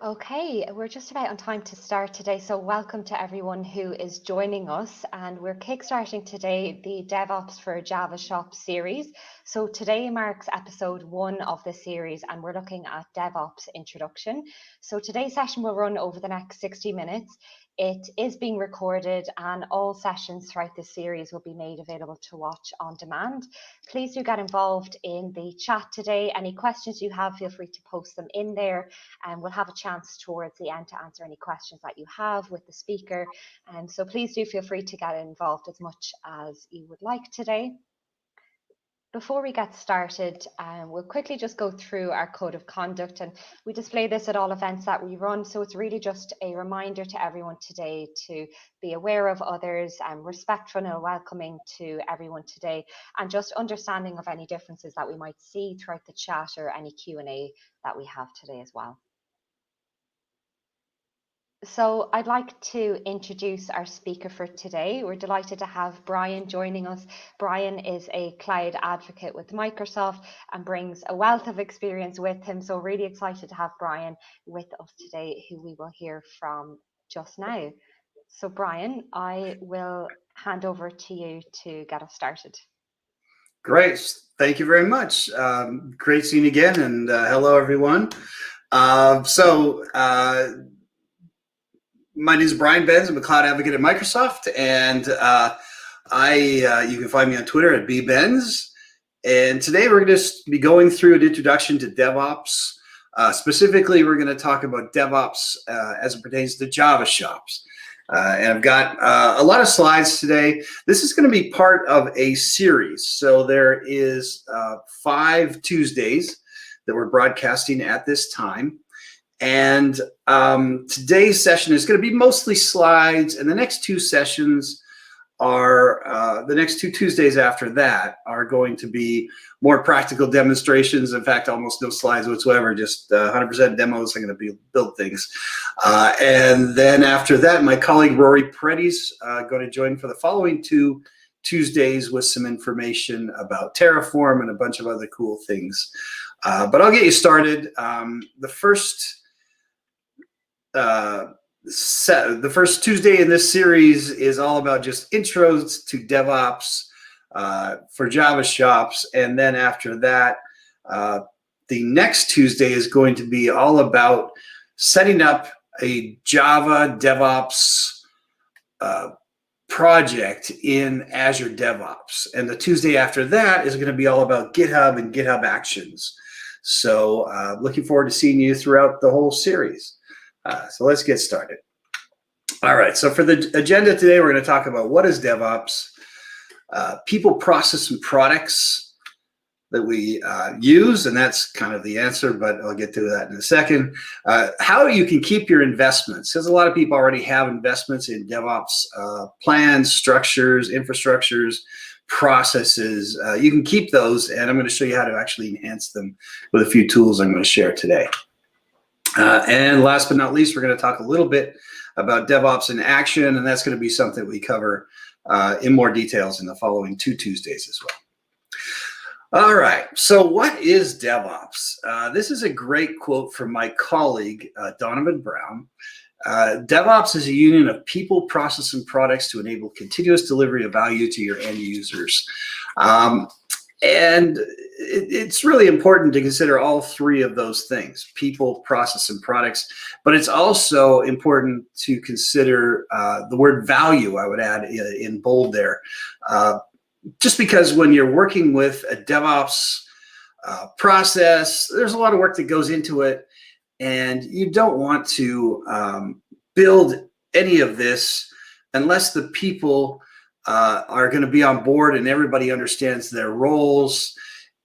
Okay, we're just about on time to start today, so welcome to everyone who is joining us. And we're kickstarting today the DevOps for Java Shop series. So today marks episode 1 of the series, and we're looking at DevOps introduction. So today's session will run over the next 60 minutes. It is being recorded, and all sessions throughout this series will be made available to watch on demand. Please do get involved in the chat today. Any questions you have, feel free to post them in there, and we'll have a chance towards the end to answer any questions that you have with the speaker. And so please do feel free to get involved as much as you would like today. Before we get started, we'll quickly just go through our code of conduct, and we display this at all events that we run. So it's really just a reminder to everyone today to be aware of others and respectful and welcoming to everyone today, and just understanding of any differences that we might see throughout the chat or any Q&A that we have today as well. So I'd like to introduce our speaker for today. We're delighted to have Brian joining us. Brian is a cloud advocate with Microsoft and brings a wealth of experience with him. So really excited to have Brian with us today, who we will hear from just now. So Brian, I will hand over to you to get us started. Great. Thank you very much. Great seeing you again, and hello, everyone. My name is Brian Benz. I'm a cloud advocate at Microsoft, and you can find me on Twitter at bbenz. And today we're going to be going through an introduction to DevOps. Specifically, we're going to talk about DevOps as it pertains to Java shops. And I've got a lot of slides today. This is going to be part of a series. So there is 5 Tuesdays that we're broadcasting at this time. And today's session is going to be mostly slides, and the next 2 sessions are, the next 2 Tuesdays after that are going to be more practical demonstrations. In fact, almost no slides whatsoever, just 100% demos. I'm going to build things. And then after that, my colleague Rory Paredes going to join for the following 2 Tuesdays with some information about Terraform and a bunch of other cool things. But I'll get you started. The first Tuesday in this series is all about just intros to DevOps for Java shops, and then after that, the next Tuesday is going to be all about setting up a Java DevOps project in Azure DevOps, and the Tuesday after that is going to be all about GitHub and GitHub Actions. So looking forward to seeing you throughout the whole series. So let's get started. All right, so for the agenda today, we're going to talk about what is DevOps, people, process, and products that we use, and that's kind of the answer, but I'll get to that in a second. How you can keep your investments, because a lot of people already have investments in DevOps plans, structures, infrastructures, processes. You can keep those, and I'm going to show you how to actually enhance them with a few tools I'm going to share today. And last but not least, we're going to talk a little bit about DevOps in action, and that's going to be something we cover in more details in the following 2 Tuesdays as well. All right, so what is DevOps? This is a great quote from my colleague, Donovan Brown. DevOps is a union of people, process, and products to enable continuous delivery of value to your end users. And it's really important to consider all 3 of those things: people, process, and products. But it's also important to consider the word value, I would add in bold there. Just because when you're working with a DevOps process, there's a lot of work that goes into it, and you don't want to build any of this unless the people are going to be on board and everybody understands their roles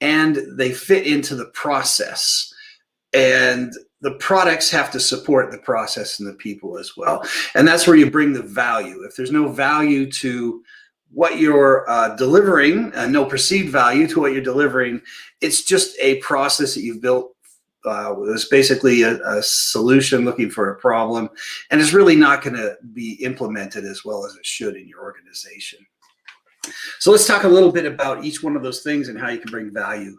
and they fit into the process. And the products have to support the process and the people as well. And that's where you bring the value. If there's no value to what you're delivering, no perceived value to what you're delivering, it's just a process that you've built. It's basically a solution looking for a problem, and it's really not going to be implemented as well as it should in your organization. So let's talk a little bit about each one of those things and how you can bring value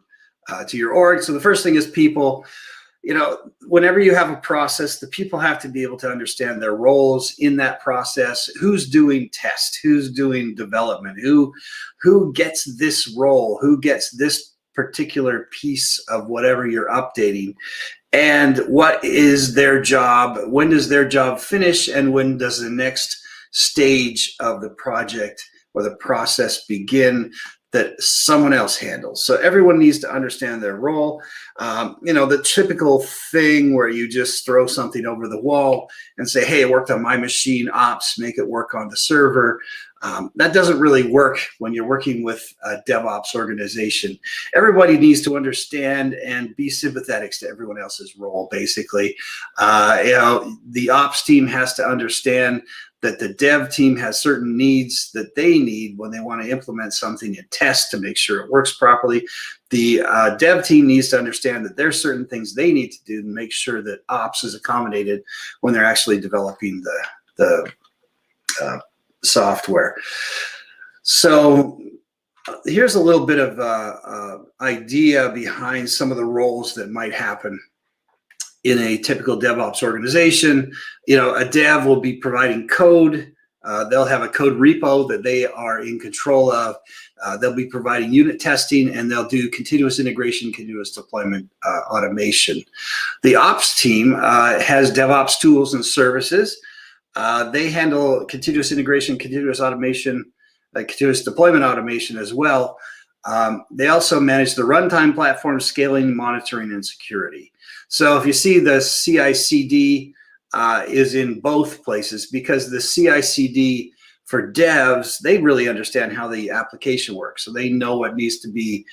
to your org. So the first thing is people. whenever you have a process, the people have to be able to understand their roles in that process. Who's doing test? Who's doing development? Who gets this role? Who gets this particular piece of whatever you're updating? And what is their job? When does their job finish? And when does the next stage of the project or the process begin that someone else handles? So everyone needs to understand their role. The typical thing where you just throw something over the wall and say, hey, it worked on my machine, ops, make it work on the server. That doesn't really work when you're working with a DevOps organization. Everybody needs to understand and be sympathetic to everyone else's role, basically. The ops team has to understand that the dev team has certain needs that they need when they want to implement something and test to make sure it works properly. The dev team needs to understand that there's certain things they need to do to make sure that ops is accommodated when they're actually developing the software. So here's a little bit of idea behind some of the roles that might happen in a typical DevOps organization. A dev will be providing code. They'll have a code repo that they are in control of. They'll be providing unit testing, and they'll do continuous integration, continuous deployment automation. The ops team has DevOps tools and services. They handle continuous integration, continuous automation, continuous deployment automation as well. They also manage the runtime platform, scaling, monitoring, and security. So if you see the CI/CD is in both places, because the CI/CD for devs, they really understand how the application works. So they know what needs to be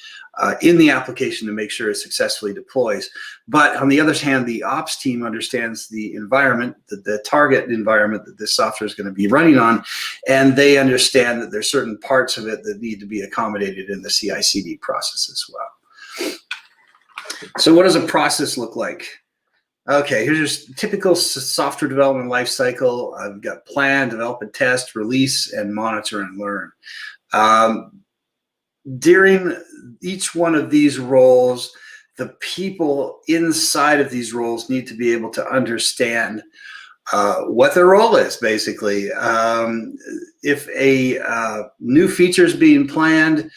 in the application to make sure it successfully deploys. But on the other hand, the ops team understands the environment, the target environment that this software is going to be running on, and they understand that there's certain parts of it that need to be accommodated in the CI/CD process as well. So what does a process look like? Okay, here's your typical software development lifecycle. I've got plan, develop and test, release, and monitor and learn. During each one of these roles, the people inside of these roles need to be able to understand what their role is, basically. If a new feature is being planned,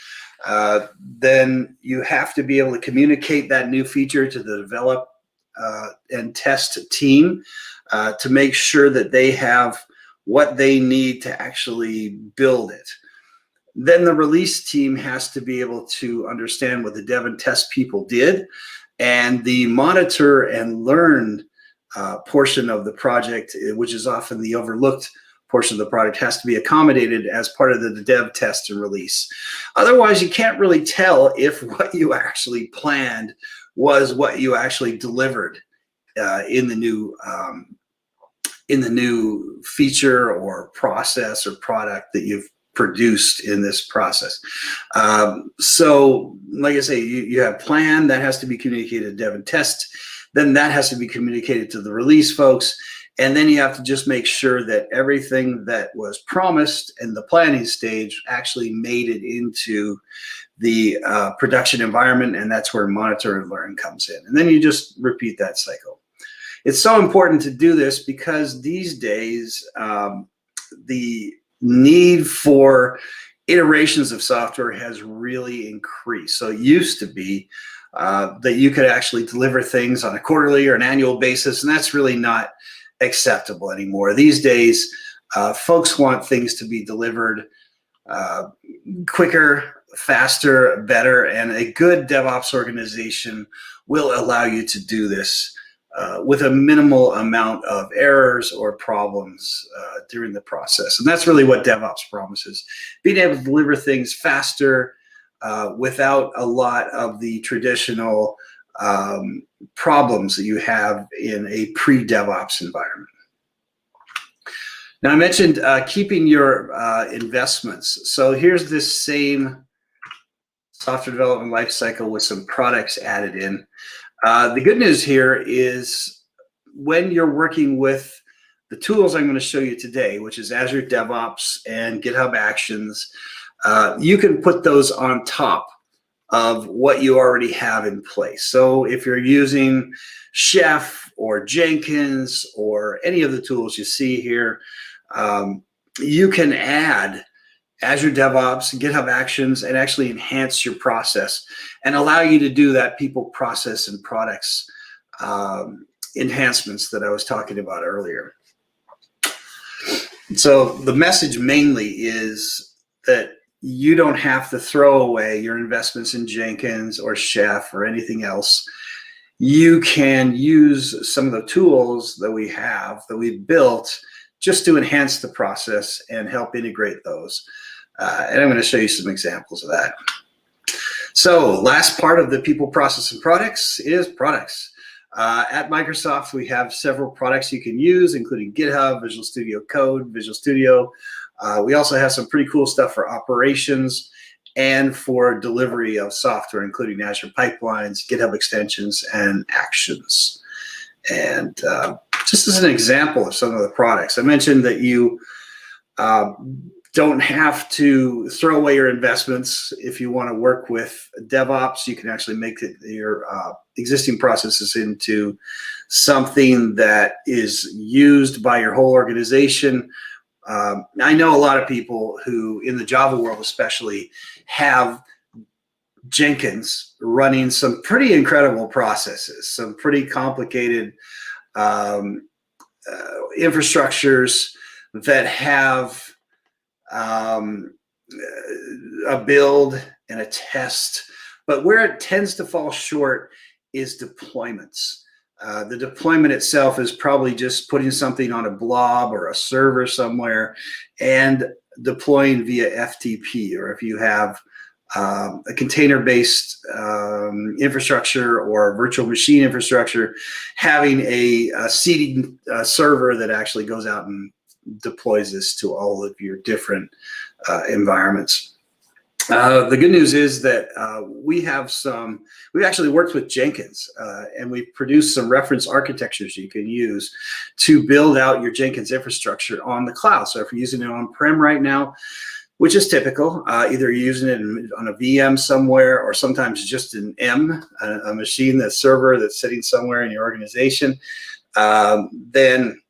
then you have to be able to communicate that new feature to the develop and test team to make sure that they have what they need to actually build it. Then the release team has to be able to understand what the dev and test people did, and the monitor and learn portion of the project, which is often the overlooked portion of the product, has to be accommodated as part of the dev, test, and release. Otherwise, you can't really tell if what you actually planned was what you actually delivered in the new feature or process or product that you've produced in this process. So like I say, you have plan that has to be communicated to dev and test, then that has to be communicated to the release folks, and then you have to just make sure that everything that was promised in the planning stage actually made it into the production environment, and that's where monitor and learn comes in. And then you just repeat that cycle. It's so important to do this because these days, the need for iterations of software has really increased. So it used to be that you could actually deliver things on a quarterly or an annual basis, and that's really not acceptable anymore. These days, folks want things to be delivered quicker, faster, better, and a good DevOps organization will allow you to do this with a minimal amount of errors or problems during the process. And that's really what DevOps promises: being able to deliver things faster without a lot of the traditional problems that you have in a pre-DevOps environment. Now, I mentioned keeping your investments. So here's this same software development lifecycle with some products added in. The good news here is when you're working with the tools I'm going to show you today, which is Azure DevOps and GitHub Actions, you can put those on top of what you already have in place. So if you're using Chef or Jenkins or any of the tools you see here, you can add Azure DevOps, GitHub Actions, and actually enhance your process and allow you to do that people, process, and products enhancements that I was talking about earlier. So the message mainly is that you don't have to throw away your investments in Jenkins or Chef or anything else. You can use some of the tools that we have, that we've built, just to enhance the process and help integrate those. And I'm going to show you some examples of that. So last part of the people, process, and products is products. At Microsoft, we have several products you can use, including GitHub, Visual Studio Code, Visual Studio. We also have some pretty cool stuff for operations and for delivery of software, including Azure Pipelines, GitHub Extensions, and Actions. And just as an example of some of the products, I mentioned that you don't have to throw away your investments. If you want to work with DevOps, you can actually make your existing processes into something that is used by your whole organization. I know a lot of people who, in the Java world especially, have Jenkins running some pretty incredible processes, some pretty complicated infrastructures that have a build and a test, but where it tends to fall short is deployments. The deployment itself is probably just putting something on a blob or a server somewhere and deploying via FTP, or if you have a container-based infrastructure or a virtual machine infrastructure, having a seeding server that actually goes out and deploys this to all of your different environments. The good news is that we've actually worked with Jenkins and we've produced some reference architectures you can use to build out your Jenkins infrastructure on the cloud. So if you're using it on-prem right now, which is typical, either you're using it on a VM somewhere or sometimes just an a machine, that server that's sitting somewhere in your organization, then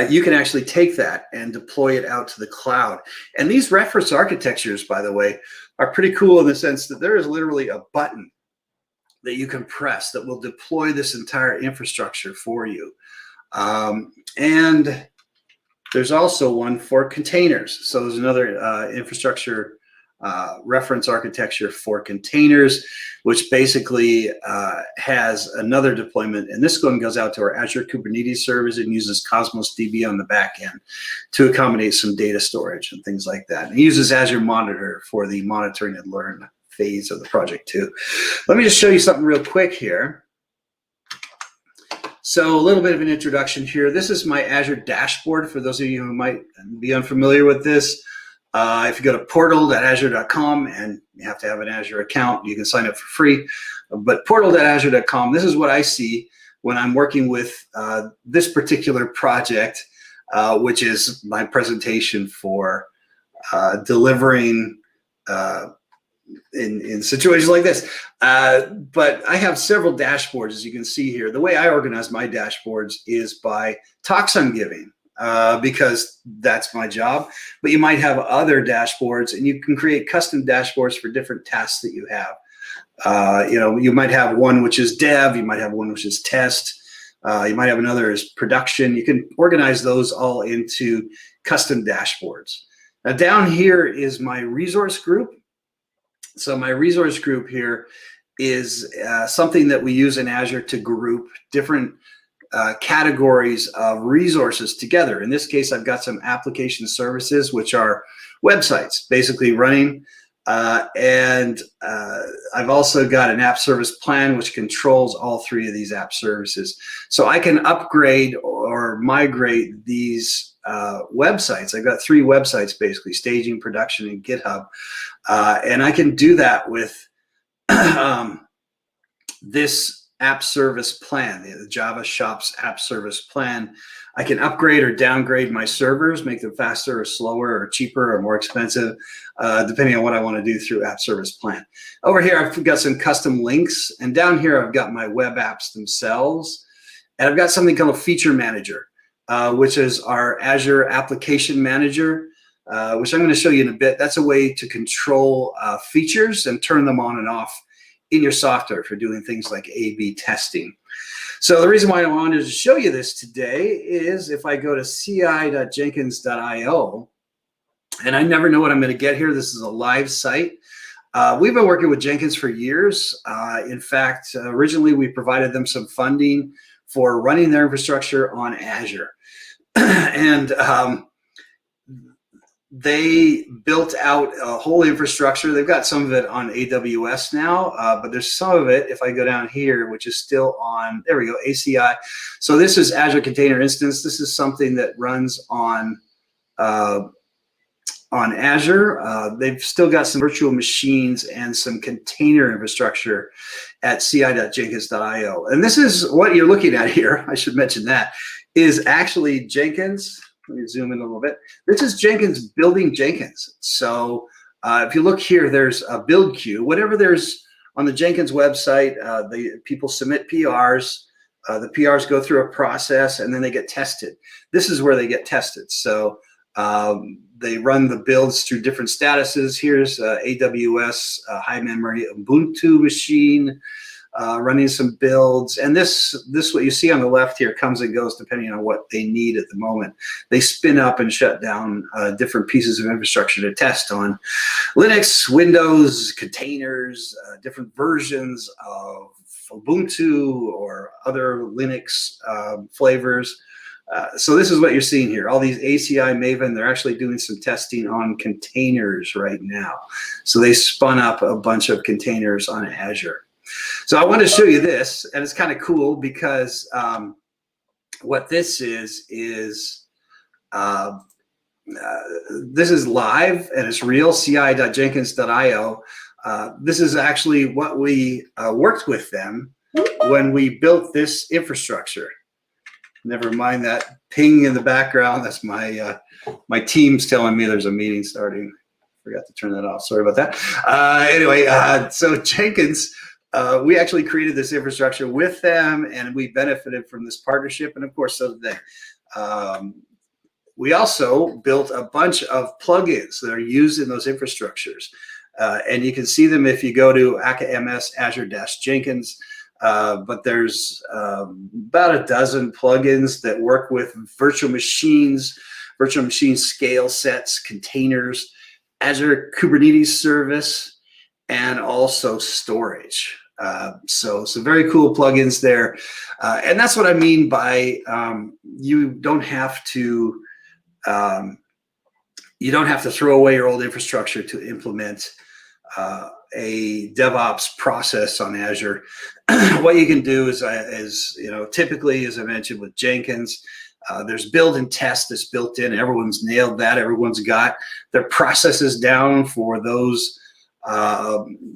you can actually take that and deploy it out to the cloud. And these reference architectures, by the way, are pretty cool in the sense that there is literally a button that you can press that will deploy this entire infrastructure for you. And there's also one for containers. So there's another infrastructure reference architecture for containers, which basically has another deployment. And this one goes out to our Azure Kubernetes service and uses Cosmos DB on the back end to accommodate some data storage and things like that. And it uses Azure Monitor for the monitoring and learn phase of the project too. Let me just show you something real quick here. So a little bit of an introduction here. This is my Azure dashboard for those of you who might be unfamiliar with this. If you go to portal.azure.com, and you have to have an Azure account, you can sign up for free. But portal.azure.com, this is what I see when I'm working with this particular project, which is my presentation for delivering in situations like this. But I have several dashboards, as you can see here. The way I organize my dashboards is by talks I'm giving. Because that's my job, but you might have other dashboards, and you can create custom dashboards for different tasks that you have. You might have one which is dev, you might have one which is test, you might have another as production. You can organize those all into custom dashboards. Now down here is my resource group. So my resource group here is something that we use in Azure to group different categories of resources together. In this case, I've got some application services, which are websites basically running. And I've also got an app service plan, which controls all three of these app services. So I can upgrade or migrate these websites. I've got three websites, basically, staging, production, and GitHub. And I can do that with this app service plan, the Java Shops app service plan. I can upgrade or downgrade my servers, make them faster or slower or cheaper or more expensive, depending on what I want to do through app service plan. Over here, I've got some custom links, and down here, I've got my web apps themselves, and I've got something called a feature manager, which is our Azure application manager, which I'm going to show you in a bit. That's a way to control features and turn them on and off in your software for doing things like A/B testing. So the reason why I wanted to show you this today is if I go to ci.jenkins.io, and I never know what I'm going to get here. This is a live site. We've been working with Jenkins for years. In fact, originally we provided them some funding for running their infrastructure on Azure. And they built out a whole infrastructure. They've got some of it on AWS now, but there's some of it, if I go down here, which is still on, there we go, ACI. So this is Azure Container Instance. This is something that runs on Azure. They've still got some virtual machines and some container infrastructure at ci.jenkins.io. And this is what you're looking at here, I should mention that, is actually Jenkins. Let me zoom in a little bit. This is Jenkins building Jenkins. So if you look here, there's a build queue. Whatever there's on the Jenkins website, the people submit PRs. The PRs go through a process, and then they get tested. This is where they get tested. So they run the builds through different statuses. Here's AWS high memory Ubuntu machine running some builds. And this what you see on the left here comes and goes depending on what they need at the moment. They spin up and shut down different pieces of infrastructure to test on Linux, Windows, containers, different versions of Ubuntu or other Linux flavors. So this is what you're seeing here. All these ACI Maven, they're actually doing some testing on containers right now. So they spun up a bunch of containers on Azure. So I want to show you this, and it's kind of cool because what this is this is live and it's real, ci.jenkins.io. This is actually what we worked with them when we built this infrastructure. Never mind that ping in the background. That's my my team's telling me there's a meeting starting. Forgot to turn that off. Sorry about that. Anyway, so Jenkins, we actually created this infrastructure with them, and we benefited from this partnership. And of course, so did they. We also built a bunch of plugins that are used in those infrastructures. And you can see them if you go to aka-ms Azure-Jenkins. But there's about a dozen plugins that work with virtual machine scale sets, containers, Azure Kubernetes service, and also storage. So some very cool plugins there. And that's what I mean by you don't have to throw away your old infrastructure to implement a DevOps process on Azure. What you can do is typically, as I mentioned with Jenkins, there's build and test that's built in. Everyone's nailed that. Everyone's got their processes down for those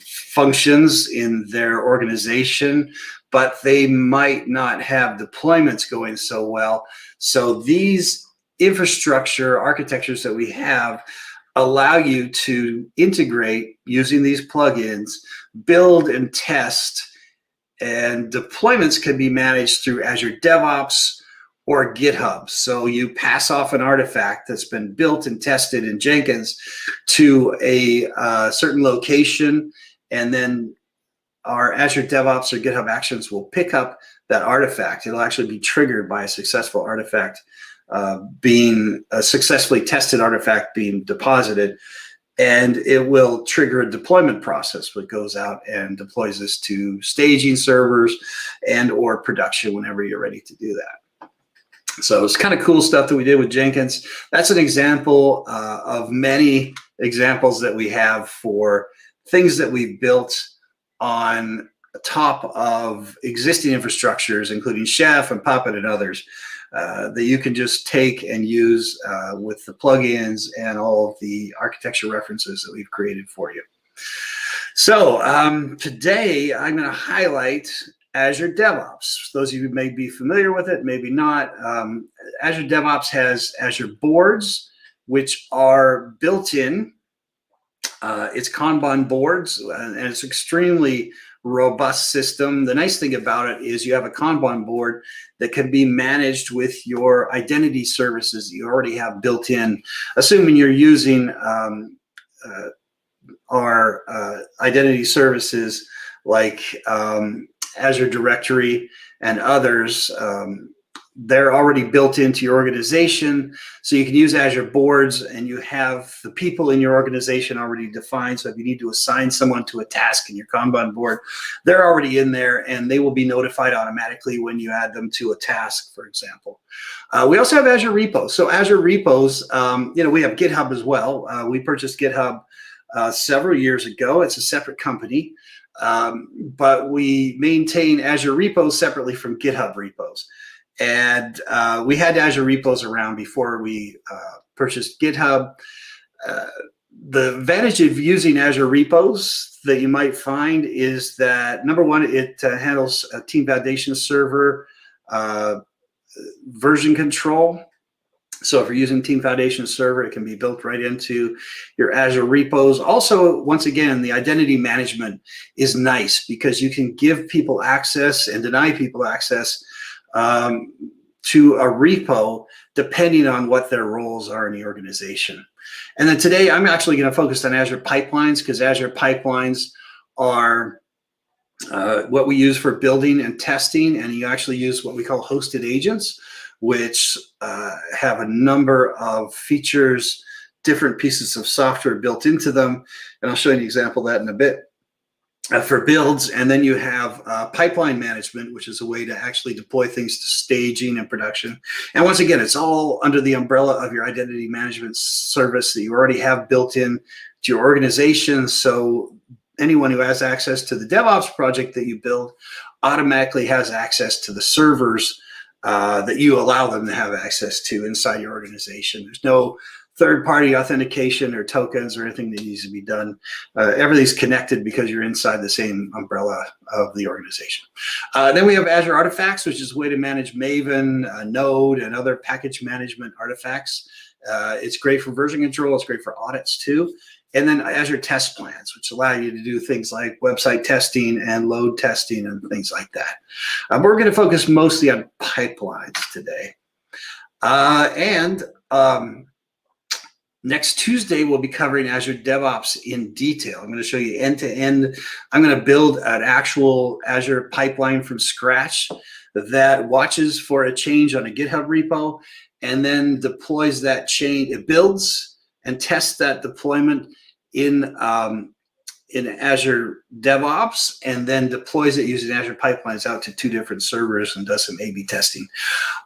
functions in their organization, but they might not have deployments going so well. So these infrastructure architectures that we have allow you to integrate using these plugins, build and test, and deployments can be managed through Azure DevOps or GitHub. So you pass off an artifact that's been built and tested in Jenkins to a certain location, and then our Azure DevOps or GitHub Actions will pick up that artifact. It'll actually be triggered by a successful artifact being a successfully tested artifact being deposited, and it will trigger a deployment process that goes out and deploys this to staging servers and or production whenever you're ready to do that. So it's kind of cool stuff that we did with Jenkins. That's an example of many examples that we have for things that we've built on top of existing infrastructures, including Chef and Puppet and others, that you can just take and use with the plugins and all of the architecture references that we've created for you. So today I'm going to highlight Azure DevOps. Those of you who may be familiar with it, maybe not. Azure DevOps has Azure Boards, which are built in. It's Kanban boards, and it's extremely robust system. The nice thing about it is you have a Kanban board that can be managed with your identity services that you already have built in, assuming you're using our identity services like Azure Directory and others. They're already built into your organization, so you can use Azure Boards, and you have the people in your organization already defined. So if you need to assign someone to a task in your Kanban board, they're already in there, and they will be notified automatically when you add them to a task, for example. We also have Azure Repos. So Azure Repos, we have GitHub as well. We purchased GitHub several years ago. It's a separate company, but we maintain Azure Repos separately from GitHub Repos. And we had Azure Repos around before we purchased GitHub. The advantage of using Azure Repos that you might find is that, number one, it handles a Team Foundation server version control. So if you're using Team Foundation server, it can be built right into your Azure Repos. Also, once again, the identity management is nice because you can give people access and deny people access to a repo depending on what their roles are in the organization. And then today I'm actually going to focus on Azure Pipelines, because Azure Pipelines are what we use for building and testing, and you actually use what we call hosted agents, which have a number of features, different pieces of software built into them, and I'll show you an example of that in a bit. For builds, and then you have pipeline management, which is a way to actually deploy things to staging and production. And once again, it's all under the umbrella of your identity management service that you already have built in to your organization. So anyone who has access to the DevOps project that you build automatically has access to the servers that you allow them to have access to inside your organization. There's no third-party authentication or tokens or anything that needs to be done. Everything's connected because you're inside the same umbrella of the organization. Then we have Azure Artifacts, which is a way to manage Maven, Node, and other package management artifacts. It's great for version control. It's great for audits too. And then Azure Test Plans, which allow you to do things like website testing and load testing and things like that. We're going to focus mostly on pipelines today. Next Tuesday, we'll be covering Azure DevOps in detail. I'm going to show you end-to-end. I'm going to build an actual Azure pipeline from scratch that watches for a change on a GitHub repo and then deploys that change. It builds and tests that deployment in Azure DevOps, and then deploys it using Azure Pipelines out to 2 different servers and does some A/B testing.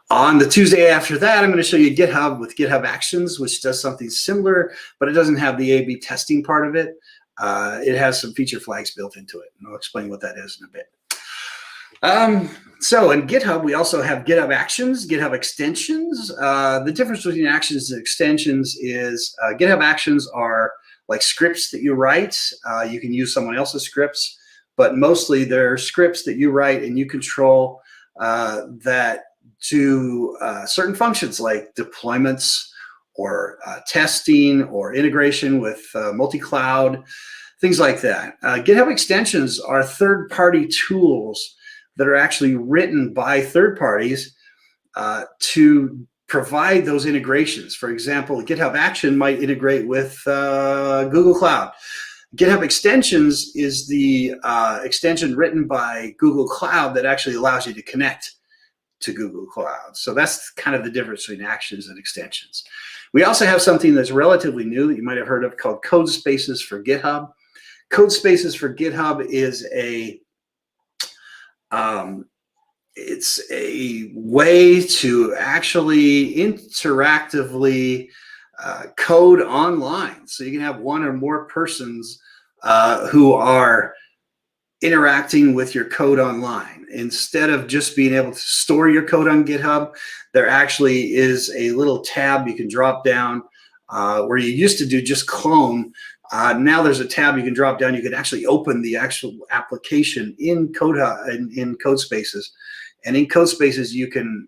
On the Tuesday after that, I'm going to show you GitHub with GitHub Actions, which does something similar, but it doesn't have the A/B testing part of it. It has some feature flags built into it, and I'll explain what that is in a bit. So in GitHub, we also have GitHub Actions, GitHub Extensions. The difference between Actions and Extensions is GitHub Actions are like scripts that you write. You can use someone else's scripts, but mostly they're scripts that you write and you control that do certain functions like deployments or testing or integration with multi-cloud, things like that. GitHub Extensions are third-party tools that are actually written by third parties to provide those integrations. For example, GitHub Action might integrate with Google Cloud. GitHub Extensions is the extension written by Google Cloud that actually allows you to connect to Google Cloud. So that's kind of the difference between Actions and Extensions. We also have something that's relatively new that you might have heard of called Code Spaces for GitHub. Code Spaces for GitHub is it's a way to actually interactively code online. So you can have one or more persons who are interacting with your code online. Instead of just being able to store your code on GitHub, there actually is a little tab you can drop down where you used to do just clone. Now there's a tab you can drop down. You can actually open the actual application in code spaces, and in code spaces you can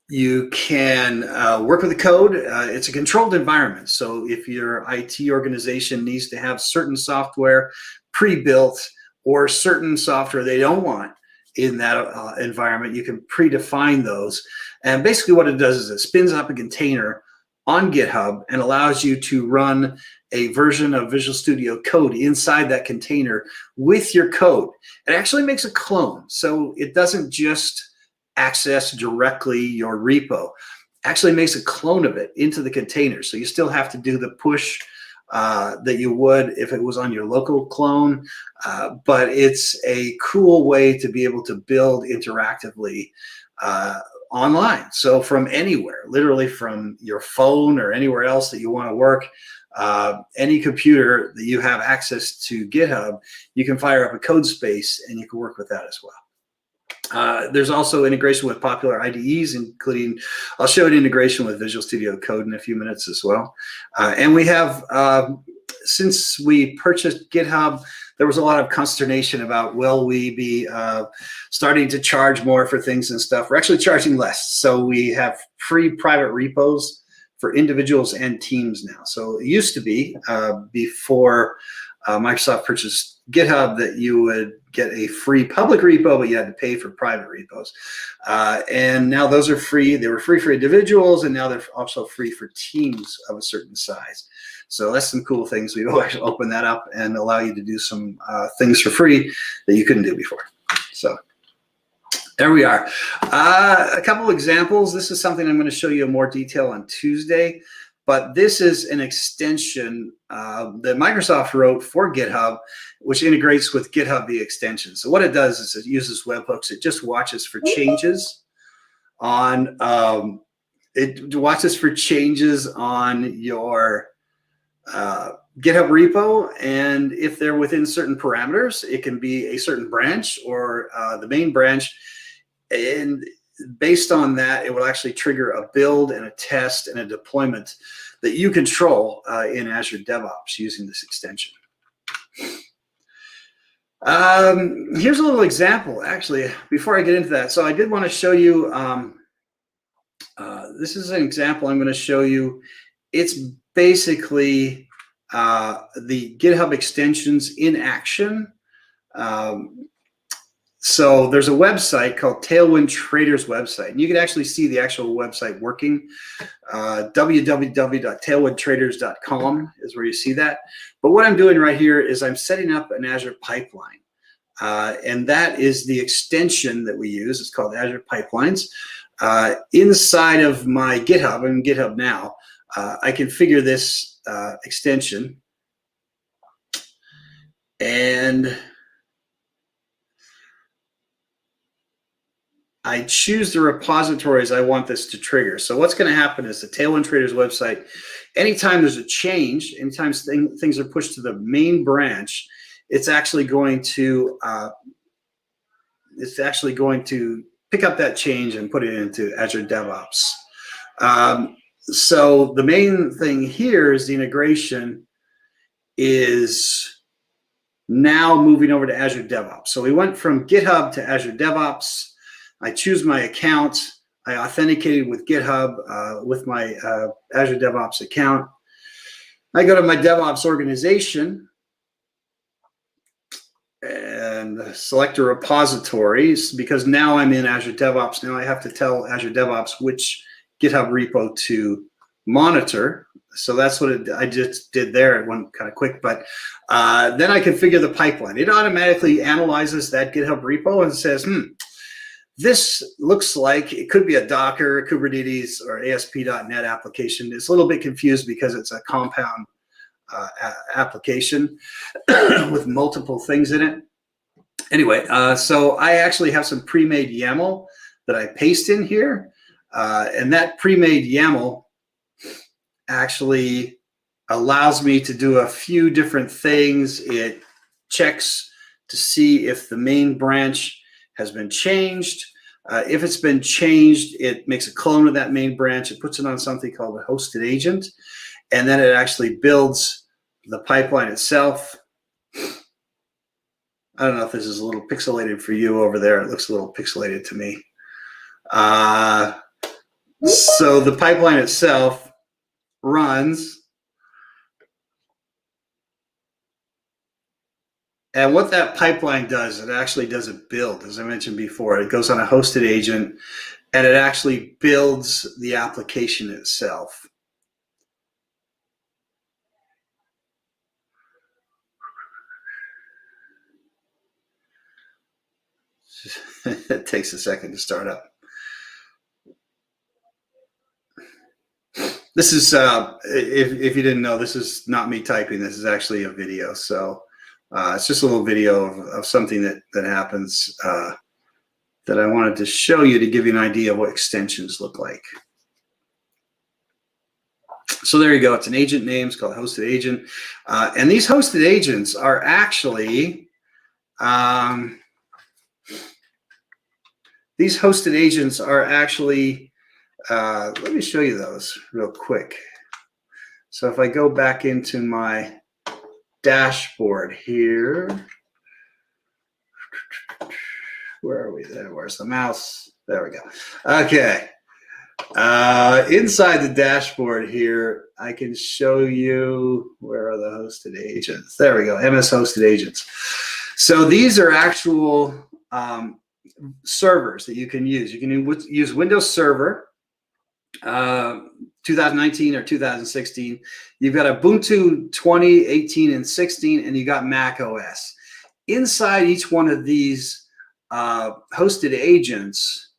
work with the code. It's a controlled environment, so if your IT organization needs to have certain software pre-built or certain software they don't want in that environment, you can predefine those. And basically what it does is it spins up a container on GitHub and allows you to run a version of Visual Studio Code inside that container with your code. It actually makes a clone, so it doesn't just access directly your repo. Actually makes a clone of it into the container, so you still have to do the push that you would if it was on your local clone, but it's a cool way to be able to build interactively online. So from anywhere, literally from your phone or anywhere else that you want to work, any computer that you have access to GitHub, you can fire up a code space and you can work with that as well. There's also integration with popular IDEs, including, I'll show an integration with Visual Studio Code in a few minutes as well. And we have, since we purchased GitHub, there was a lot of consternation about, will we be starting to charge more for things and stuff? We're actually charging less. So we have free private repos for individuals and teams now. So it used to be before Microsoft purchased GitHub that you would get a free public repo, but you had to pay for private repos. And now those are free. They were free for individuals, and now they're also free for teams of a certain size. So that's some cool things. We've always opened that up and allow you to do some things for free that you couldn't do before. So there we are. A couple examples. This is something I'm going to show you in more detail on Tuesday. But this is an extension that Microsoft wrote for GitHub, which integrates with GitHub Extensions. So what it does is it uses webhooks. It just watches for changes on your GitHub repo, and if they're within certain parameters, it can be a certain branch or the main branch, and based on that, it will actually trigger a build and a test and a deployment that you control in Azure DevOps using this extension. Here's a little example, actually, before I get into that. So I did want to show you, this is an example I'm going to show you. It's basically the GitHub Extensions in action. So there's a website called Tailwind Traders website, and you can actually see the actual website working. www.tailwindtraders.com is where you see that. But what I'm doing right here is I'm setting up an Azure Pipeline, and that is the extension that we use. It's called Azure Pipelines. Inside of my GitHub, I'm in GitHub now, I configure this extension, and I choose the repositories I want this to trigger. So what's going to happen is the Tailwind Traders website, anytime there's a change, anytime things are pushed to the main branch, it's actually going to pick up that change and put it into Azure DevOps. So the main thing here is the integration is now moving over to Azure DevOps. So we went from GitHub to Azure DevOps. I choose my account. I authenticated with GitHub with my Azure DevOps account. I go to my DevOps organization and select a repository, because now I'm in Azure DevOps. Now I have to tell Azure DevOps which GitHub repo to monitor. So that's what I just did there. It went kind of quick, but then I configure the pipeline. It automatically analyzes that GitHub repo and says, this looks like it could be a Docker, Kubernetes, or ASP.NET application. It's a little bit confused because it's a compound application with multiple things in it. Anyway, so I actually have some pre-made YAML that I paste in here, and that pre-made YAML actually allows me to do a few different things. It checks to see if the main branch has been changed. If it's been changed, it makes a clone of that main branch. It puts it on something called a hosted agent. and then it actually builds the pipeline itself. I don't know if this is a little pixelated for you over there. It looks a little pixelated to me. So the pipeline itself runs. And what that pipeline does, it actually does a build, as I mentioned before. It goes on a hosted agent, and it actually builds the application itself. It takes a second to start up. This is, if you didn't know, this is not me typing. This is actually a video. So it's just a little video of something that happens that I wanted to show you to give you an idea of what extensions look like. So there you go. It's an agent name. It's called a hosted agent. And these hosted agents are actually, let me show you those real quick. So if I go back into my dashboard here, where are we there? Where's the mouse? There we go. Okay. Inside the dashboard here, I can show you, where are the hosted agents? There we go, MS hosted agents. So these are actual servers that you can use. You can use Windows Server 2019 or 2016. You've got Ubuntu 20, 18, and 16, and you got Mac OS. Inside each one of these hosted agents,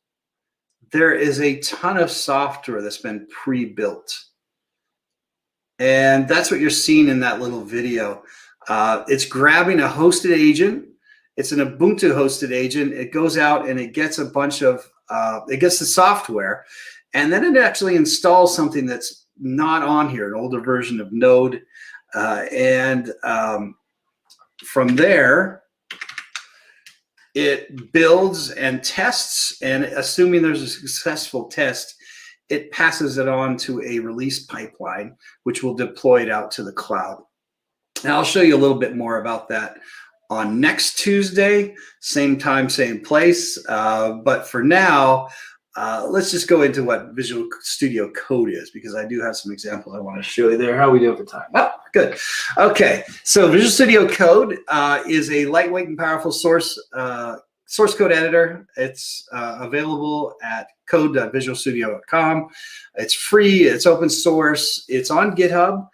there is a ton of software that's been pre-built. And that's what you're seeing in that little video. It's grabbing a hosted agent. It's an Ubuntu hosted agent. It goes out and it gets a bunch of, it gets the software, and then it actually installs something that's not on here, an older version of Node. From there, it builds and tests, and assuming there's a successful test, it passes it on to a release pipeline, which will deploy it out to the cloud. And I'll show you a little bit more about that on next Tuesday, same time, same place. But for now, let's just go into what Visual Studio Code is, because I do have some examples I want to show you there. How are we doing for time? Oh, good. Okay, so Visual Studio Code is a lightweight and powerful source code editor. It's available at code.visualstudio.com. It's free. It's open source. It's on GitHub.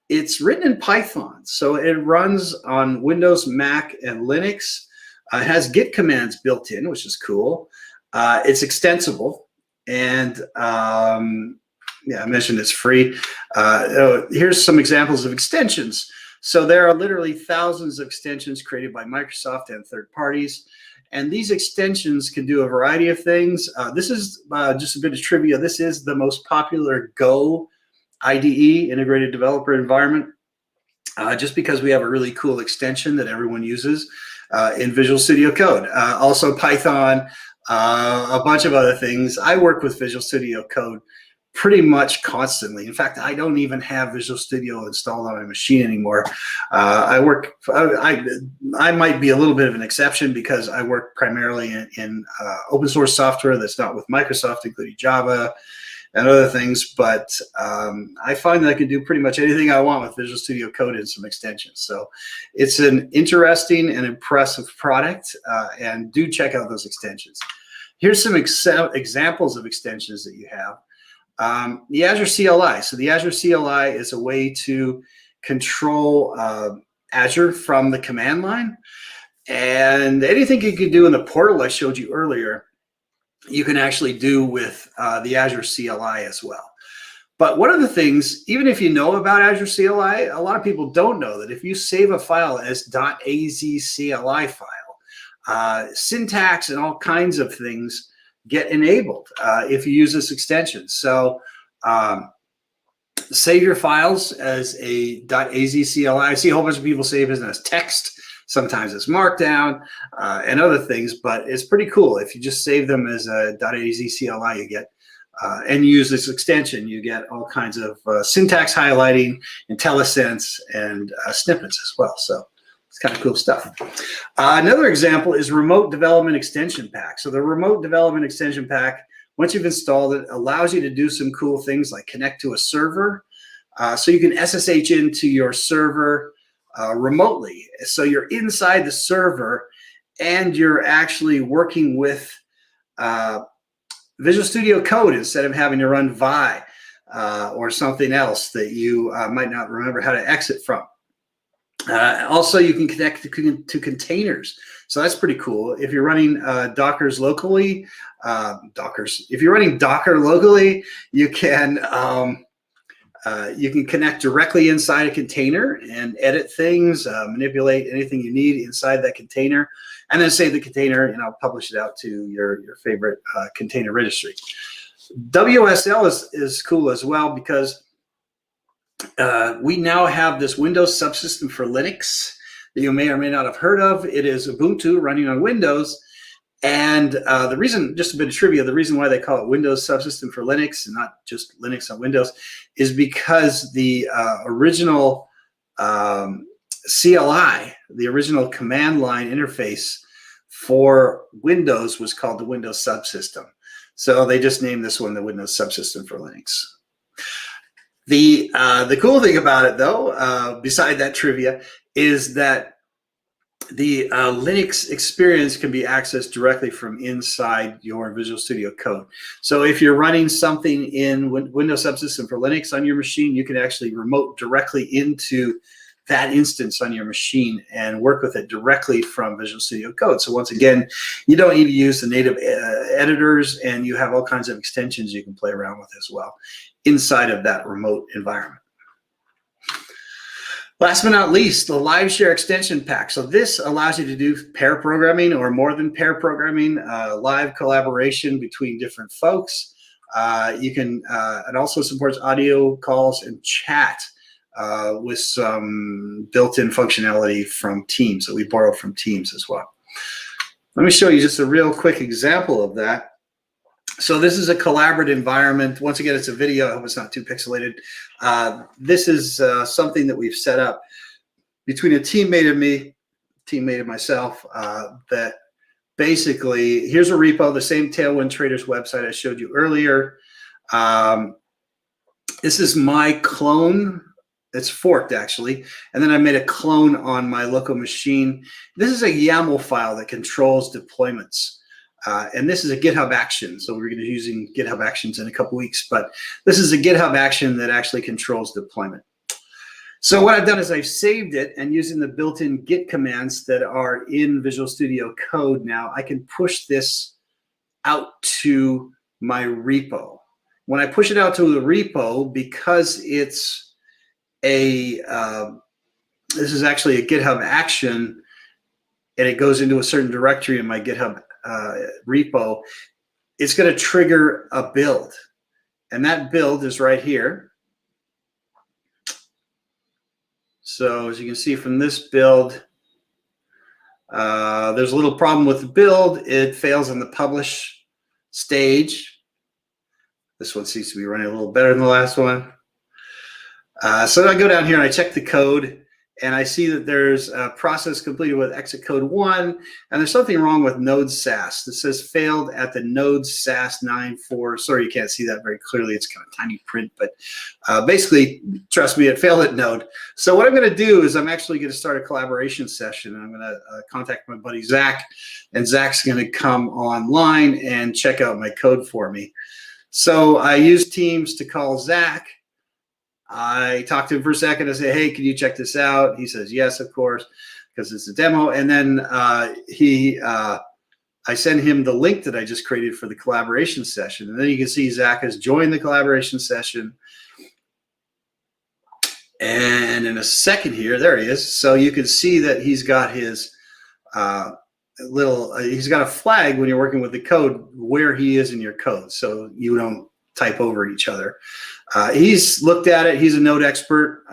It's written in Python, so it runs on Windows, Mac, and Linux. It has Git commands built in, which is cool. It's extensible, and yeah, I mentioned it's free. Here's some examples of extensions. So there are literally thousands of extensions created by Microsoft and third parties, and these extensions can do a variety of things. This is just a bit of trivia. This is the most popular Go IDE, integrated developer environment, just because we have a really cool extension that everyone uses in Visual Studio Code. Also Python, a bunch of other things. I work with Visual Studio Code pretty much constantly. In fact, I don't even have Visual Studio installed on my machine anymore. I might be a little bit of an exception because I work primarily in open source software that's not with Microsoft, including Java and other things, but I find that I can do pretty much anything I want with Visual Studio Code and some extensions. So it's an interesting and impressive product, and do check out those extensions. Here's some examples of extensions that you have. The Azure CLI. So the Azure CLI is a way to control Azure from the command line, and anything you can do in the portal I showed you earlier, you can actually do with the Azure CLI as well. But one of the things, even if you know about Azure CLI, a lot of people don't know that if you save a file as .az CLI file, syntax and all kinds of things get enabled if you use this extension. So save your files as a .az CLI. I see a whole bunch of people save it as text. Sometimes it's Markdown and other things, but it's pretty cool. If you just save them as a .az CLI, you get and you use this extension, you get all kinds of syntax highlighting, IntelliSense, and snippets as well. So it's kind of cool stuff. Another example is Remote Development Extension Pack. So the Remote Development Extension Pack, once you've installed it, allows you to do some cool things like connect to a server. So you can SSH into your server remotely. So you're inside the server and you're actually working with Visual Studio Code instead of having to run Vi or something else that you might not remember how to exit from. Also, you can connect to containers. So that's pretty cool. If you're running Dockers locally, if you're running Docker locally, you can connect directly inside a container and edit things, manipulate anything you need inside that container, and then save the container and publish it out to your favorite container registry. WSL is cool as well because we now have this Windows subsystem for Linux that you may or may not have heard of. It is Ubuntu running on Windows. And the reason, just a bit of trivia, the reason why they call it Windows Subsystem for Linux and not just Linux on Windows is because the original CLI, the original command line interface for Windows was called the Windows Subsystem. So they just named this one the Windows Subsystem for Linux. The cool thing about it, though, beside that trivia, is that the Linux experience can be accessed directly from inside your Visual Studio Code. So if you're running something in Windows Subsystem for Linux on your machine, you can actually remote directly into that instance on your machine and work with it directly from Visual Studio Code. So once again, you don't need to use the native editors, and you have all kinds of extensions you can play around with as well inside of that remote environment. Last but not least, the Live Share Extension Pack. So this allows you to do pair programming or more than pair programming, live collaboration between different folks. It also supports audio calls and chat with some built-in functionality from Teams that we borrowed from Teams as well. Let me show you just a real quick example of that. So this is a collaborative environment. Once again, it's a video. I hope it's not too pixelated. This is something that we've set up between a teammate and myself, that basically, here's a repo, the same Tailwind Traders website I showed you earlier. This is my clone. It's forked, actually. And then I made a clone on my local machine. This is a YAML file that controls deployments. And this is a GitHub action. So we're going to be using GitHub Actions in a couple weeks. But this is a GitHub action that actually controls deployment. So what I've done is I've saved it, and using the built-in Git commands that are in Visual Studio Code now, I can push this out to my repo. When I push it out to the repo, because it's this is actually a GitHub action, and it goes into a certain directory in my GitHub repo, it's going to trigger a build. And that build is right here. So as you can see from this build, there's a little problem with the build. It fails on the publish stage. This one seems to be running a little better than the last one. So I go down here and I check the code, and I see that there's a process completed with exit code 1, and there's something wrong with node SAS. This says failed at the node SAS 9.4. Sorry, you can't see that very clearly. It's kind of tiny print, but basically, trust me, it failed at node. So what I'm going to do is I'm actually going to start a collaboration session, and I'm going to contact my buddy Zach, and Zach's going to come online and check out my code for me. So I use Teams to call Zach. I talked to him for a second. I say, hey, can you check this out? He says, yes, of course, because it's a demo. And then I send him the link that I just created for the collaboration session. And then you can see Zach has joined the collaboration session. And in a second here, there he is. So you can see that he's got his he's got a flag when you're working with the code where he is in your code, so you don't type over each other. He's looked at it. He's a node expert,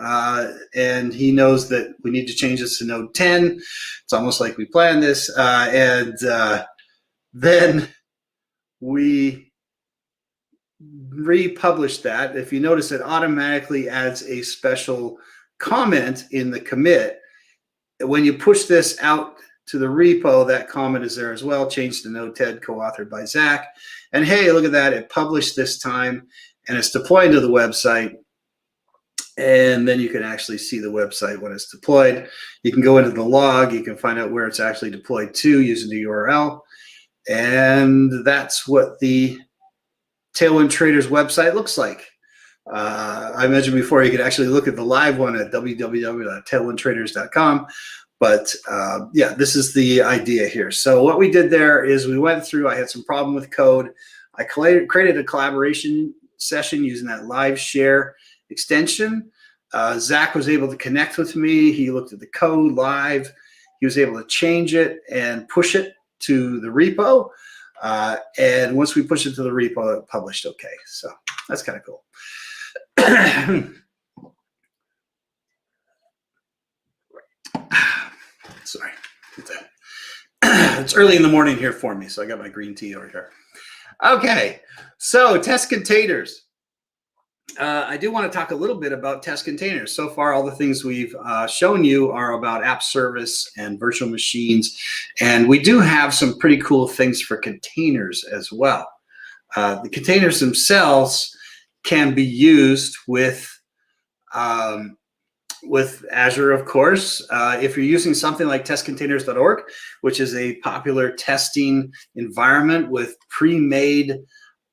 and he knows that we need to change this to node 10. It's almost like we planned this. And then we republish that, if you notice, it automatically adds a special comment in the commit. When you push this out to the repo, that comment is there as well. Change to Node-TED, co-authored by Zach. And hey, look at that. It published this time, and it's deployed to the website. And then you can actually see the website when it's deployed. You can go into the log. You can find out where it's actually deployed to using the URL. And that's what the Tailwind Traders website looks like. I mentioned before you could actually look at the live one at www.tailwindtraders.com. But yeah, this is the idea here. So what we did there is we went through, I had some problem with code. I created a collaboration session using that live share extension. Zach was able to connect with me. He looked at the code live. He was able to change it and push it to the repo. And once we pushed it to the repo, it published okay. So that's kind of cool. Sorry. It's early in the morning here for me, so I got my green tea over here. Okay, so test containers. I do want to talk a little bit about test containers. So far, all the things we've shown you are about app service and virtual machines. And we do have some pretty cool things for containers as well. The containers themselves can be used with Azure, of course. If you're using something like testcontainers.org, which is a popular testing environment with pre-made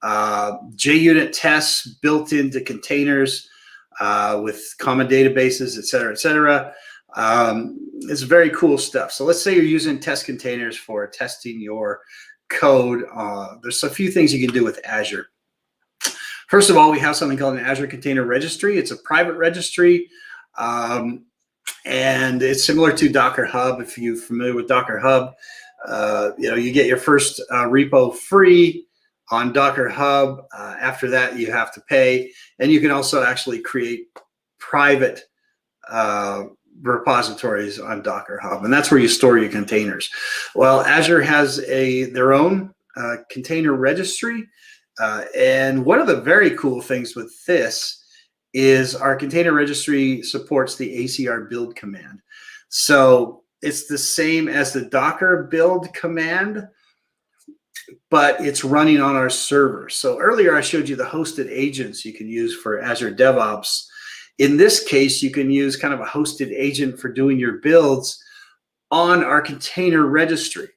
JUnit tests built into containers with common databases, et cetera, it's very cool stuff. So let's say you're using test containers for testing your code. There's a few things you can do with Azure. First of all, we have something called an Azure Container Registry. It's a private registry, and it's similar to Docker Hub. If you're familiar with Docker Hub, you get your first repo free on Docker Hub. After that, you have to pay. And you can also actually create private repositories on Docker Hub. And that's where you store your containers. Well, Azure has their own container registry. And one of the very cool things with this is our container registry supports the ACR build command. So it's the same as the Docker build command, but it's running on our server. So earlier I showed you the hosted agents you can use for Azure DevOps. In this case, you can use kind of a hosted agent for doing your builds on our container registry.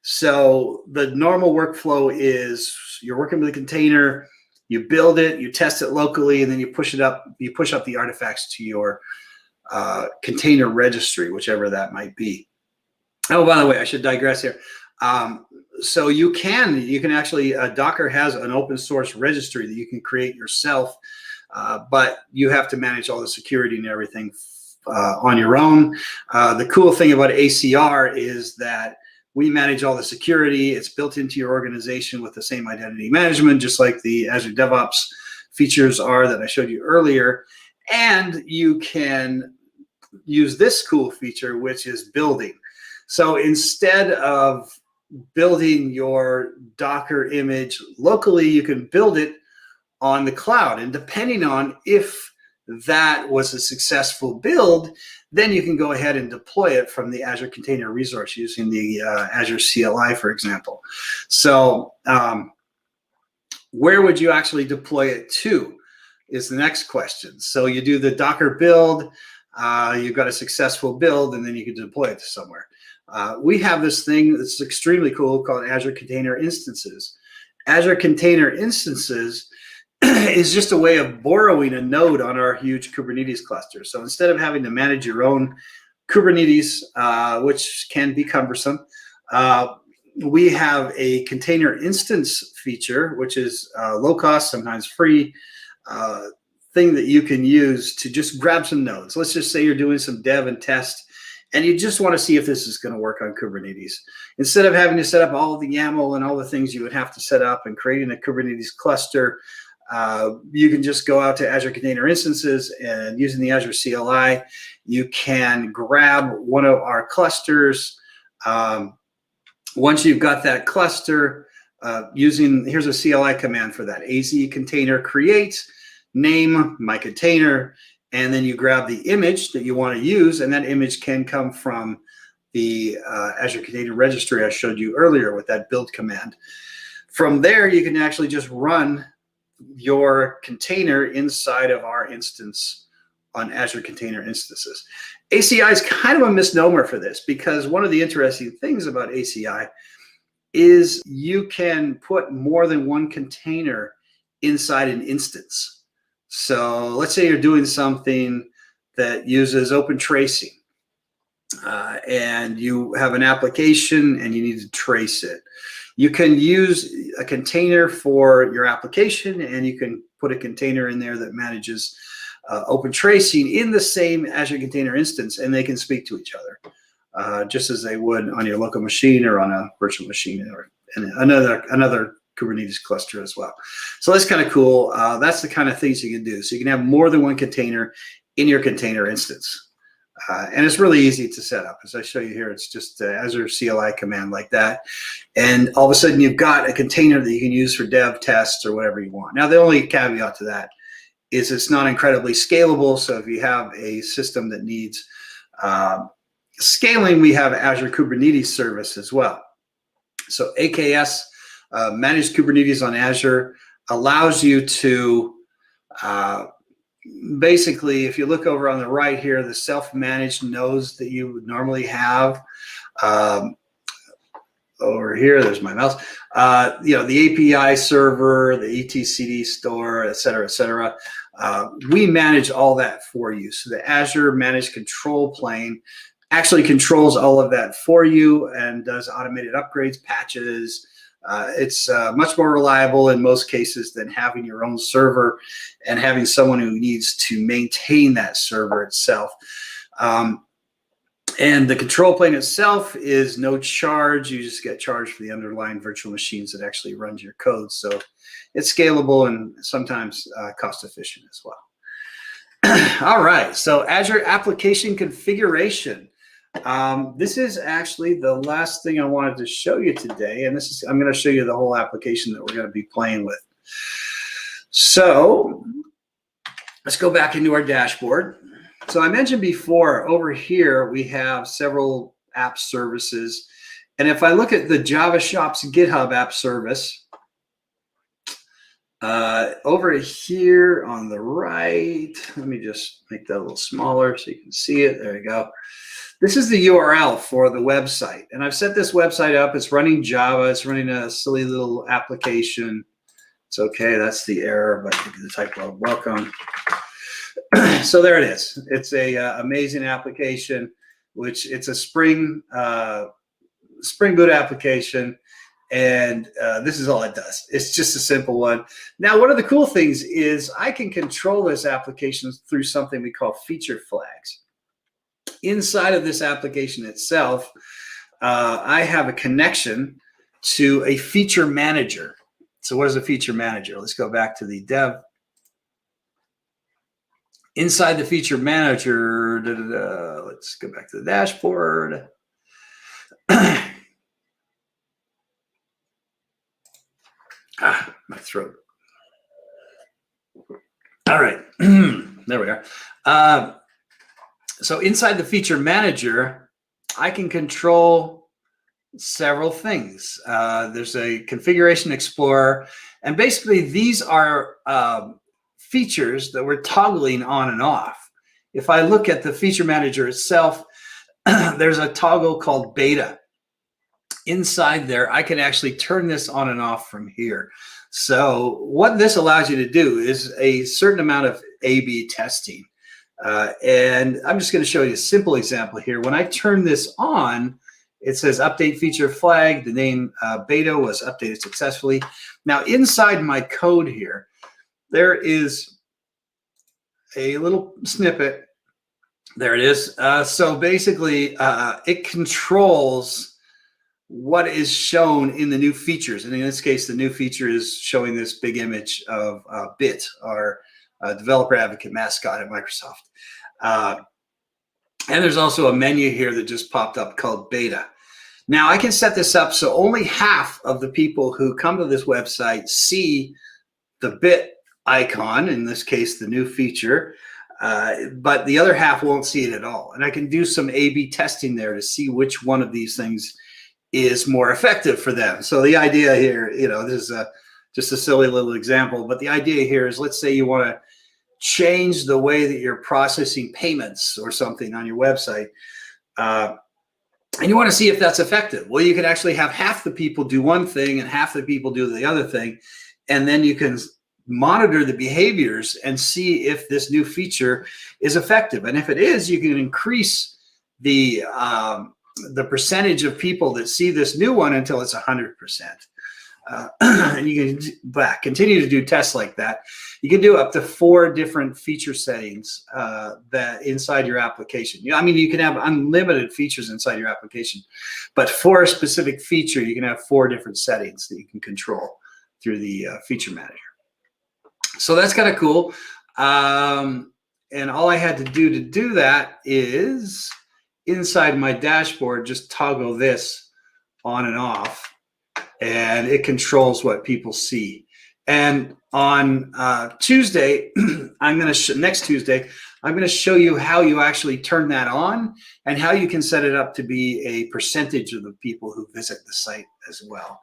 So the normal workflow is you're working with a container, you build it, you test it locally, and then you push it up. You push up the artifacts to your container registry, whichever that might be. Oh, by the way, I should digress here. So you can actually, Docker has an open source registry that you can create yourself, but you have to manage all the security and everything on your own. The cool thing about ACR is that we manage all the security. It's built into your organization with the same identity management, just like the Azure DevOps features are that I showed you earlier. And you can use this cool feature, which is building. So instead of building your Docker image locally, you can build it on the cloud. And depending on if that was a successful build, then you can go ahead and deploy it from the Azure Container Resource using the Azure CLI, for example. So where would you actually deploy it to is the next question. So you do the Docker build, you've got a successful build, and then you can deploy it to somewhere. We have this thing that's extremely cool called Azure Container Instances. Azure Container Instances is just a way of borrowing a node on our huge Kubernetes cluster. So instead of having to manage your own Kubernetes, which can be cumbersome, we have a container instance feature, which is low cost, sometimes free, thing that you can use to just grab some nodes. Let's just say you're doing some dev and test, and you just want to see if this is going to work on Kubernetes. Instead of having to set up all the YAML and all the things you would have to set up and creating a Kubernetes cluster, you can just go out to Azure Container Instances, and using the Azure CLI, you can grab one of our clusters. Once you've got that cluster, here's a CLI command for that. AZ container create, name my container, and then you grab the image that you want to use, and that image can come from the Azure Container Registry I showed you earlier with that build command. From there, you can actually just run your container inside of our instance on Azure Container Instances. ACI is kind of a misnomer for this, because one of the interesting things about ACI is you can put more than one container inside an instance. So let's say you're doing something that uses open tracing, and you have an application and you need to trace it. You can use a container for your application, and you can put a container in there that manages open tracing in the same Azure Container Instance, and they can speak to each other, just as they would on your local machine or on a virtual machine or another Kubernetes cluster as well. So that's kind of cool. That's the kind of things you can do. So you can have more than one container in your container instance. And it's really easy to set up. As I show you here, it's just Azure CLI command like that. And all of a sudden, you've got a container that you can use for dev tests or whatever you want. Now, the only caveat to that is it's not incredibly scalable. So if you have a system that needs scaling, we have Azure Kubernetes Service as well. So AKS, Managed Kubernetes on Azure, allows you to basically, if you look over on the right here, the self-managed nodes that you would normally have. Over here, there's my mouse. The API server, the etcd store, et cetera, we manage all that for you. So the Azure Managed Control Plane actually controls all of that for you and does automated upgrades, patches. It's much more reliable in most cases than having your own server and having someone who needs to maintain that server itself. And the control plane itself is no charge. You just get charged for the underlying virtual machines that actually runs your code. So it's scalable and sometimes cost efficient as well. All right, so Azure Application Configuration. This is actually the last thing I wanted to show you today, and I'm going to show you the whole application that we're going to be playing with. So let's go back into our dashboard. So I mentioned before, over here we have several app services, and if I look at the Java Shop's GitHub app service, over here on the right, let me just make that a little smaller so you can see it. There you go. This is the URL for the website, and I've set this website up. It's running Java. It's running a silly little application. It's okay. That's the error, but the typo. Welcome. So there it is. It's a amazing application, which it's a Spring Boot application, and this is all it does. It's just a simple one. Now, one of the cool things is I can control this application through something we call feature flags. Inside of this application itself, I have a connection to a feature manager. So what is a feature manager? Let's go back to the dev. Inside the feature manager, let's go back to the dashboard. My throat. All right, there we are. So inside the feature manager, I can control several things. There's a configuration explorer, and basically these are features that we're toggling on and off. If I look at the feature manager itself, there's a toggle called beta. Inside there, I can actually turn this on and off from here. So what this allows you to do is a certain amount of A/B testing. And I'm just going to show you a simple example here. When I turn this on, it says update feature flag. The name beta was updated successfully. Now inside my code here, there is a little snippet. There it is. So basically, it controls what is shown in the new features. And in this case, the new feature is showing this big image of BIT, our developer advocate mascot at Microsoft. And there's also a menu here that just popped up called beta. Now I can set this up so only half of the people who come to this website see the bit icon, in this case, the new feature, but the other half won't see it at all. And I can do some A/B testing there to see which one of these things is more effective for them. So the idea here, this is just a silly little example, but the idea here is, let's say you want to change the way that you're processing payments or something on your website, and you want to see if that's effective. Well, you can actually have half the people do one thing and half the people do the other thing, and then you can monitor the behaviors and see if this new feature is effective. And if it is, you can increase the percentage of people that see this new one until it's 100%. And you can continue to do tests like that. You can do up to 4 different feature settings that inside your application. You can have unlimited features inside your application, but for a specific feature, you can have 4 different settings that you can control through the feature manager. So that's kind of cool. And all I had to do that is inside my dashboard, just toggle this on and off, and it controls what people see. And on Tuesday, next Tuesday, I'm going to show you how you actually turn that on and how you can set it up to be a percentage of the people who visit the site as well.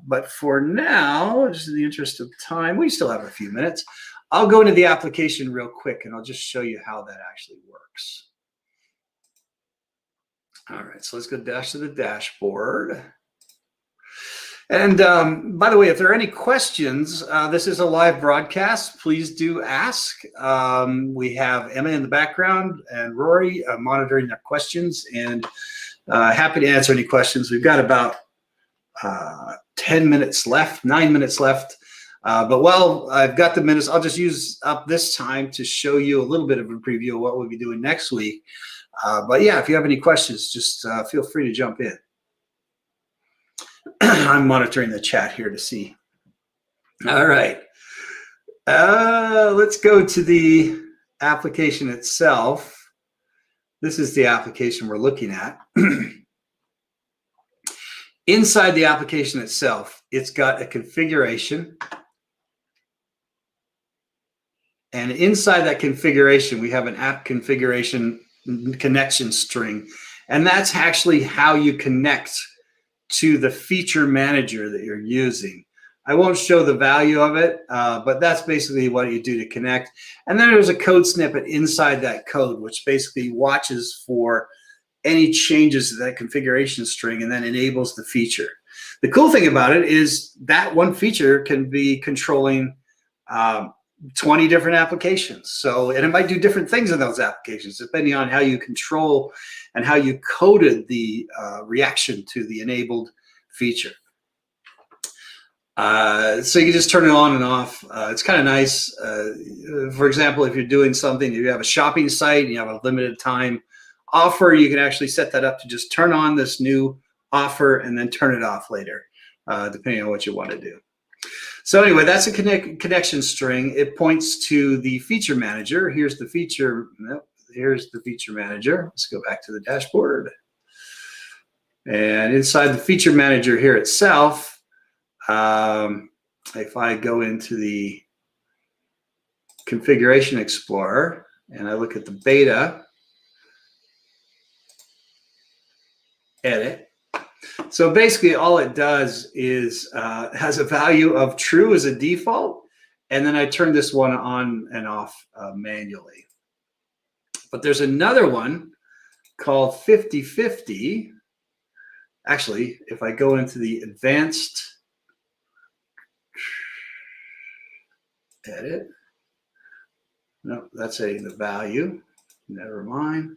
But for now, just in the interest of time, we still have a few minutes. I'll go into the application real quick and I'll just show you how that actually works. All right, so let's go dash to the dashboard. And by the way, if there are any questions, this is a live broadcast. Please do ask. We have Emma in the background and Rory monitoring their questions, and happy to answer any questions. We've got about 10 minutes left, 9 minutes left. But while I've got the minutes, I'll just use up this time to show you a little bit of a preview of what we'll be doing next week. But yeah, if you have any questions, just feel free to jump in. I'm monitoring the chat here to see. All right. Let's go to the application itself. This is the application we're looking at. Inside the application itself, it's got a configuration. And inside that configuration, we have an app configuration connection string. And that's actually how you connect to the feature manager that you're using. I won't show the value of it, but that's basically what you do to connect. And then there's a code snippet inside that code, which basically watches for any changes to that configuration string and then enables the feature. The cool thing about it is that one feature can be controlling 20 different applications. So, and it might do different things in those applications, depending on how you control and how you coded the reaction to the enabled feature. So you can just turn it on and off. It's kind of nice. For example, if you're doing something, if you have a shopping site and you have a limited time offer, you can actually set that up to just turn on this new offer and then turn it off later, depending on what you want to do. So anyway, that's a connection string. It points to the feature manager. Here's the feature. Here's the feature manager. Let's go back to the dashboard. And inside the feature manager here itself, if I go into the configuration explorer and I look at the beta, edit. So basically all it does is has a value of true as a default, and then I turn this one on and off manually. But there's another one called 50/50. Actually, if I go into the advanced edit, no, that's the value. Never mind.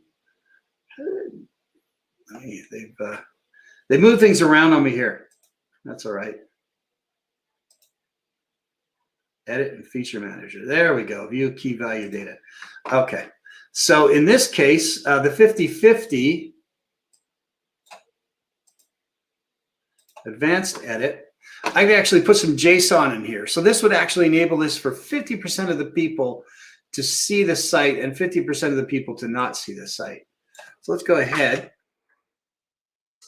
They move things around on me here. That's all right. Edit and feature manager. There we go. View key value data. Okay. So in this case, the 50/50 advanced edit, I can actually put some JSON in here. So this would actually enable this for 50% of the people to see the site and 50% of the people to not see the site. So let's go ahead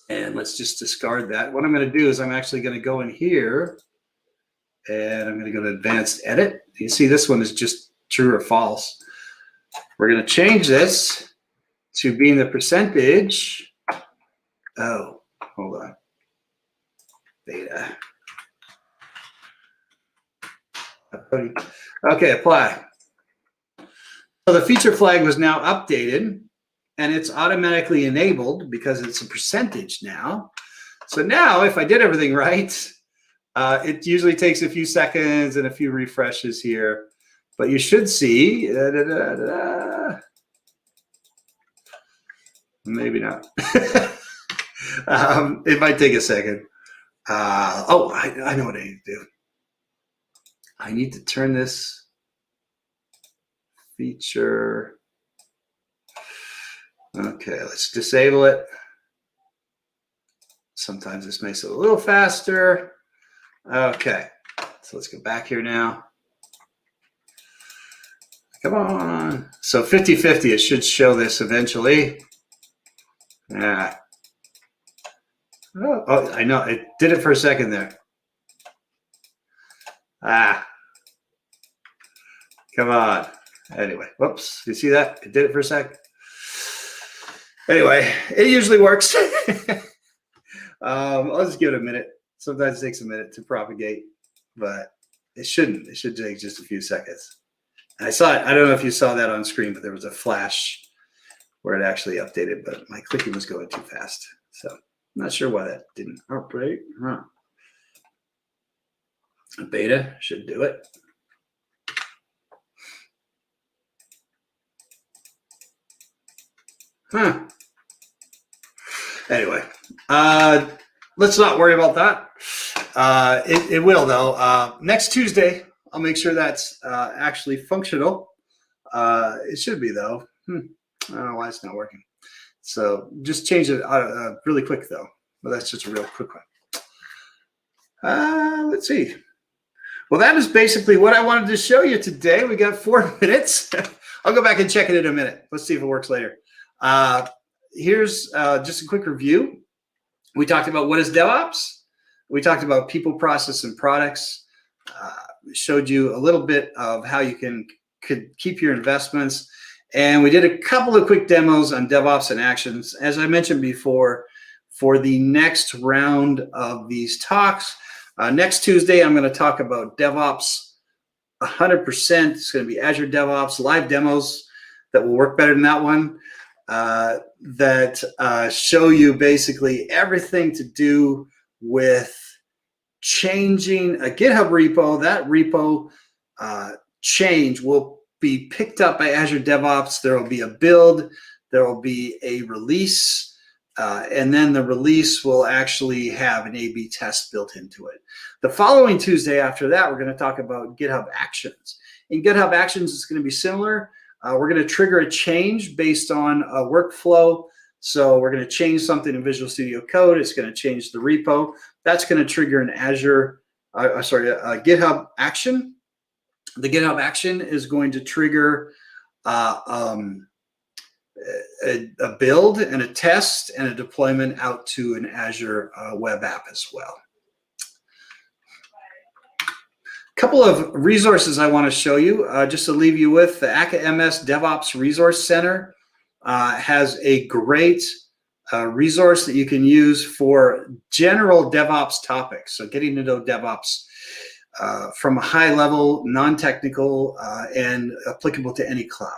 And let's just discard that. What I'm going to do is I'm actually going to go in here and I'm going to go to advanced edit. You see this one is just true or false. We're going to change this to being the percentage. Oh, hold on. Beta. Okay, apply. So the feature flag was now updated and it's automatically enabled because it's a percentage now. So now if I did everything right, it usually takes a few seconds and a few refreshes here, but you should see, maybe not. It might take a second. Oh, I know what I need to do. I need to turn this feature. Okay, let's disable it. Sometimes this makes it a little faster. Okay, so let's go back here now. Come on. So 50-50, it should show this eventually. Yeah. Oh, I know, it did it for a second there. Come on. Anyway, whoops, you see that? It did it for a sec. Anyway, it usually works. I'll just give it a minute. Sometimes it takes a minute to propagate, but it shouldn't. It should take just a few seconds. I saw it. I don't know if you saw that on screen, but there was a flash where it actually updated, but my clicking was going too fast. So I'm not sure why that didn't update. Beta should do it. Anyway, let's not worry about that. It will though. Next Tuesday, I'll make sure that's actually functional. It should be though. I don't know why it's not working. So just change it really quick though. But that's just a real quick one. Let's see. Well, that is basically what I wanted to show you today. We got 4 minutes. I'll go back and check it in a minute. Let's see if it works later. Here's just a quick review. We talked about what is DevOps. We talked about people, process, and products. Showed you a little bit of how you could keep your investments. And we did a couple of quick demos on DevOps and Actions. As I mentioned before, for the next round of these talks, next Tuesday, I'm going to talk about DevOps 100%. It's going to be Azure DevOps, live demos that will work better than that one. That show you basically everything to do with changing a GitHub repo. That repo change will be picked up by Azure DevOps. There will be a build, there will be a release, and then the release will actually have an A/B test built into it. The following Tuesday after that, we're going to talk about GitHub Actions. In GitHub Actions, it's going to be similar. We're going to trigger a change based on a workflow. So we're going to change something in Visual Studio Code. It's going to change the repo. That's going to trigger an a GitHub action. The GitHub action is going to trigger a build and a test and a deployment out to an Azure web app as well. Couple of resources I want to show you, just to leave you with. The ACA MS DevOps Resource Center has a great resource that you can use for general DevOps topics. So getting to know DevOps from a high level, non-technical, and applicable to any cloud.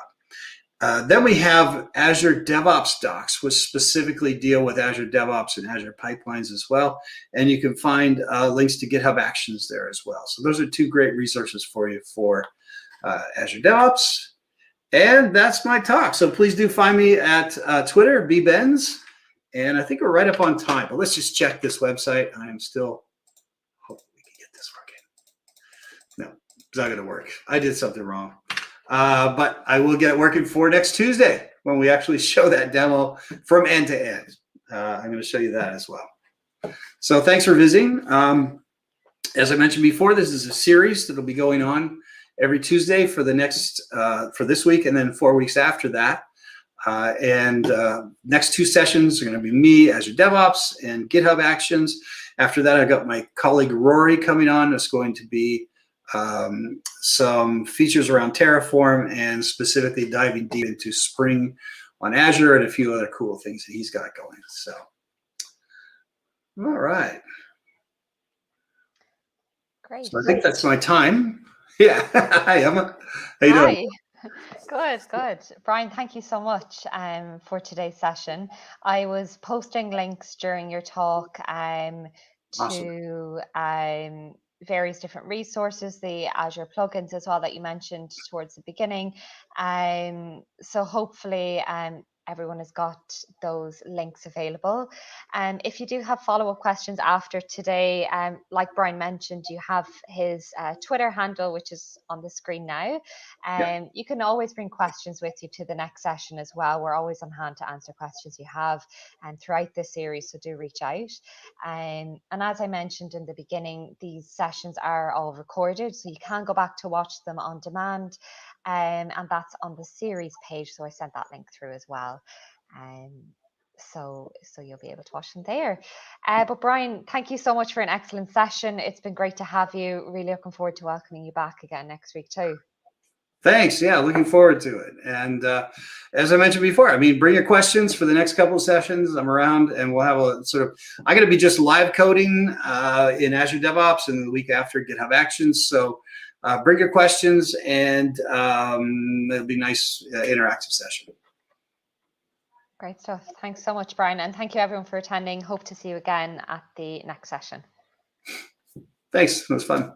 Then we have Azure DevOps docs, which specifically deal with Azure DevOps and Azure Pipelines as well. And you can find links to GitHub Actions there as well. So those are two great resources for you for Azure DevOps. And that's my talk. So please do find me at Twitter, bbenz. And I think we're right up on time. But let's just check this website. I am still hoping we can get this working. No, it's not going to work. I did something wrong. But I will get it working for next Tuesday when we actually show that demo from end to end. I'm going to show you that as well. So thanks for visiting. As I mentioned before, this is a series that will be going on every Tuesday for the next for this week and then 4 weeks after that. Next two sessions are going to be me, Azure DevOps, and GitHub Actions. After that, I've got my colleague Rory coming on. It's going to be some features around Terraform and specifically diving deep into Spring on Azure and a few other cool things that he's got going. So, all right. Great. So I think that's my time. Yeah. Hi, Emma. How you doing? Good, good. Brian, thank you so much for today's session. I was posting links during your talk to various different resources, the Azure plugins as well that you mentioned towards the beginning. So hopefully everyone has got those links available. If you do have follow-up questions after today, like Brian mentioned, you have his Twitter handle, which is on the screen now. You can always bring questions with you to the next session as well. We're always on hand to answer questions you have throughout this series, so do reach out. And as I mentioned in the beginning, these sessions are all recorded, so you can go back to watch them on demand. And that's on the series page, so I sent that link through as well. So you'll be able to watch them there. But Brian, thank you so much for an excellent session. It's been great to have you. Really looking forward to welcoming you back again next week too. Thanks. Yeah, looking forward to it. And as I mentioned before, I mean, bring your questions for the next couple of sessions. I'm around, and we'll have a sort of, I'm going to be just live coding in Azure DevOps, and the week after GitHub Actions. So bring your questions, and it'll be a nice interactive session. Great stuff. Thanks so much, Brian. And thank you everyone for attending. Hope to see you again at the next session. Thanks. It was fun.